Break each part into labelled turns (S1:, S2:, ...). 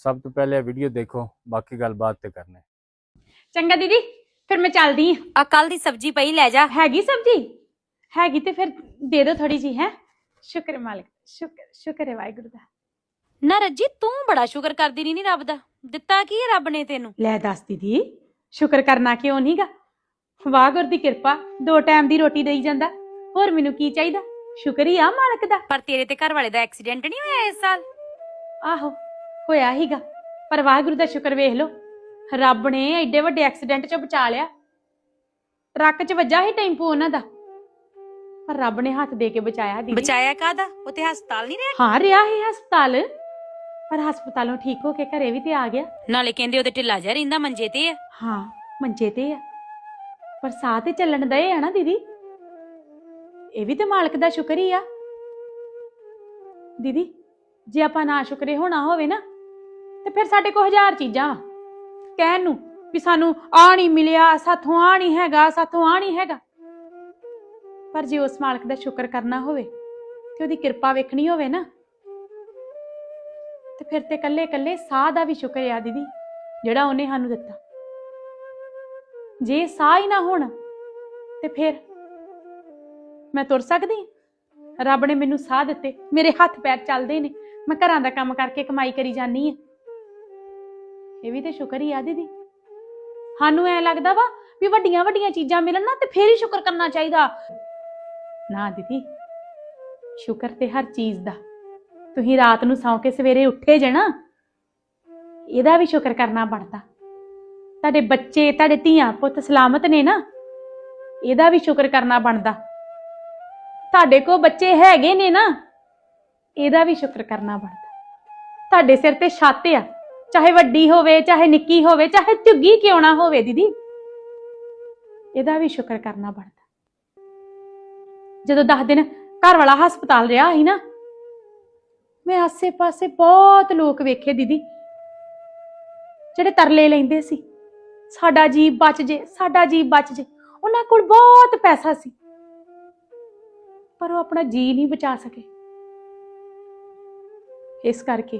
S1: सब तो पहले वीडियो देखो, बाकी गल बात ते करने।
S2: चंगा दीदी, फिर मैं चलदी हां।
S3: आ कल दी सब्जी पई ले जा।
S2: हैगी सब्जी? हैगी ते फिर दे दो थोड़ी जी। है शुक्र मालिक, शुक्र शुक्र है वाहिगुरू दा।
S3: ना रज्जी तू बड़ा शुक्र करदी नहीं रब दा। दित्ता की है रब ने तेनू?
S2: ਲੈ ਦੱਸ ਦੀਦੀ, ਸ਼ੁਕਰ ਕਰਨਾ ਕਿਉਂ ਨਹੀਂਗਾ? ਵਾਹਿਗੁਰੂ ਦੀ ਕਿਰਪਾ, 2 ਟਾਈਮ ਦੀ ਰੋਟੀ ਦੇਈ ਜਾਂਦਾ, ਹੋਰ ਮੈਨੂੰ ਕੀ ਚਾਹੀਦਾ? ਸ਼ੁਕਰ ਹੀ ਆ ਮਾਲਕ ਦਾ।
S3: पर तेरे ते घर वाले दा एक्सीडेंट नहीं होया इस साल?
S2: ਆਹੋ ਹੋਇਆ ਹੀਗਾ, ਪਰ ਵਾਹਿਗੁਰੂ ਦਾ ਸ਼ੁਕਰ ਵੇਖ ਲਓ, ਰੱਬ ਨੇ ਐਡੇ ਵੱਡੇ ਐਕਸੀਡੈਂਟ ਚੋਂ ਬਚਾ ਲਿਆ। ਟਰੱਕ 'ਚ ਵੱਜਾ ਸੀ ਟੈਂਪੂ ਉਹਨਾਂ ਦਾ, ਪਰ ਰੱਬ ਨੇ ਹੱਥ ਦੇ ਕੇ ਬਚਾਇਆ ਦੀਦੀ।
S3: बचाया कादा? ओते हस्पताल नहीं रहा?
S2: ਹਾਂ ਰਿਹਾ ਸੀ ਹਸਪਤਾਲ, ਪਰ ਹਸਪਤਾਲੋਂ ਠੀਕ ਹੋ ਕੇ ਘਰੇ ਵੀ ਤੇ ਆ ਗਿਆ।
S3: नाले कहंदे ओते ढिल्ला जा रहिंदा मंजे ते है।
S2: ਹਾਂ ਮੰਜੇ ਤੇ ਆ, ਪਰ ਸਾਹ ਤੇ ਚੱਲਣ ਦਏ ਆ ਨਾ ਦੀਦੀ, ਇਹ ਵੀ ਤੇ ਮਾਲਕ ਦਾ ਸ਼ੁਕਰ ਹੀ ਆ। ਦੀਦੀ ਜੇ ਆਪਾਂ ਨਾ ਸ਼ੁਕਰੇ ਹੋਣਾ ਹੋਵੇ ਨਾ, ਤੇ ਫਿਰ ਸਾਡੇ ਕੋਲ 1000 ਚੀਜ਼ਾਂ ਵਾ ਕਹਿਣ ਨੂੰ ਵੀ ਸਾਨੂੰ ਆ ਨਹੀਂ ਮਿਲਿਆ, ਸਾਥੋਂ ਆ ਨਹੀਂ ਹੈਗਾ, ਸਾਥੋਂ ਆ ਨਹੀਂ ਹੈਗਾ। ਪਰ ਜੇ ਉਸ ਮਾਲਕ ਦਾ ਸ਼ੁਕਰ ਕਰਨਾ ਹੋਵੇ ਤੇ ਉਹਦੀ ਕਿਰਪਾ ਵੇਖਣੀ ਹੋਵੇ ਨਾ, ਤੇ ਫਿਰ ਤੇ ਕੱਲੇ ਕੱਲੇ ਸਾਹ ਦਾ ਵੀ ਸ਼ੁਕਰ ਆ ਦੀਦੀ, ਜਿਹੜਾ ਉਹਨੇ ਸਾਨੂੰ ਦਿੱਤਾ। ਜੇ ਸਾਹ ਹੀ ਨਾ ਹੋਣਾ ਤੇ ਫਿਰ ਮੈਂ ਤੁਰ ਸਕਦੀ? ਰੱਬ ਨੇ ਮੈਨੂੰ ਸਾਹ ਦਿੱਤੇ, ਮੇਰੇ ਹੱਥ ਪੈਰ ਚੱਲਦੇ ਨੇ, ਮੈਂ ਘਰਾਂ ਦਾ ਕੰਮ ਕਰਕੇ ਕਮਾਈ ਕਰੀ ਜਾਨੀ ਆ, ਇਹ ਵੀ ਤੇ ਸ਼ੁਕਰ ਹੀ ਆ ਦੀਦੀ। ਸਾਨੂੰ ਐ ਲੱਗਦਾ ਵਾ ਵੀ ਵੱਡੀਆਂ ਵੱਡੀਆਂ ਚੀਜ਼ਾਂ ਮਿਲਣ ਨਾ ਤੇ ਫੇਰ ਹੀ ਸ਼ੁਕਰ ਕਰਨਾ ਚਾਹੀਦਾ। ਨਾ ਦੀਦੀ, ਸ਼ੁਕਰ ਤੇ ਹਰ ਚੀਜ਼ ਦਾ। ਤੁਸੀਂ ਰਾਤ ਨੂੰ ਸੌਂ ਕੇ ਸਵੇਰੇ ਉੱਠੇ ਜੇ ਨਾ, ਇਹਦਾ ਵੀ ਸ਼ੁਕਰ ਕਰਨਾ ਬਣਦਾ। ਤੁਹਾਡੇ ਬੱਚੇ, ਤੁਹਾਡੇ ਧੀਆਂ ਪੁੱਤ ਸਲਾਮਤ ਨੇ ਨਾ, ਇਹਦਾ ਵੀ ਸ਼ੁਕਰ ਕਰਨਾ ਬਣਦਾ। ਤੁਹਾਡੇ ਕੋਲ ਬੱਚੇ ਹੈਗੇ ਨੇ ਨਾ, ਇਹਦਾ ਵੀ ਸ਼ੁਕਰ ਕਰਨਾ ਬਣਦਾ। ਤੁਹਾਡੇ ਸਿਰ ਤੇ ਛੱਤ ਆ, ਚਾਹੇ ਵੱਡੀ ਹੋਵੇ ਚਾਹੇ ਨਿੱਕੀ ਹੋਵੇ, ਚਾਹੇ ਝੁੱਗੀ ਕਿਉਂ ਨਾ ਹੋਵੇ ਦੀਦੀ, ਇਹਦਾ ਵੀ ਸ਼ੁਕਰ ਕਰਨਾ ਬਣਦਾ। ਜਦੋਂ 10 ਦਿਨ ਘਰ ਵਾਲਾ ਹਸਪਤਾਲ ਰਿਹਾ ਸੀ ਨਾ, ਮੈਂ ਆਸੇ ਪਾਸੇ ਬਹੁਤ ਲੋਕ ਵੇਖੇ ਦੀਦੀ, ਜਿਹੜੇ ਤਰਲੇ ਲੈਂਦੇ ਸੀ, ਸਾਡਾ ਜੀਵ ਬਚ ਜੇ, ਸਾਡਾ ਜੀਵ ਬਚ ਜੇ। ਉਹਨਾਂ ਕੋਲ ਬਹੁਤ ਪੈਸਾ ਸੀ, ਪਰ ਉਹ ਆਪਣਾ ਜੀ ਨਹੀਂ ਬਚਾ ਸਕੇ। ਇਸ ਕਰਕੇ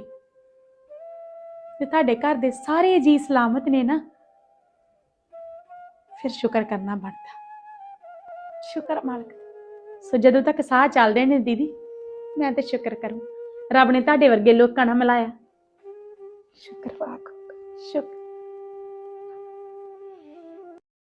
S2: ਜੇ ਤੁਹਾਡੇ ਘਰ ਦੇ ਸਾਰੇ ਜੀ ਸਲਾਮਤ ਨੇ ਨਾ, ਫਿਰ ਸ਼ੁਕਰ ਕਰਨਾ ਬਣਦਾ। ਸ਼ੁਕਰ ਮਾਲਕ। ਸੋ ਜਦੋਂ ਤੱਕ ਸਾਹ ਚੱਲਦੇ ਨੇ ਦੀਦੀ, ਮੈਂ ਤੇ ਸ਼ੁਕਰ ਕਰੂੰ। ਰੱਬ ਨੇ ਤੁਹਾਡੇ ਵਰਗੇ ਲੋਕਾਂ ਨਾਲ ਮਿਲਾਇਆ। ਸ਼ੁਕਰ ਵਾਹਿਗੁਰੂ, ਸ਼ੁਕਰ।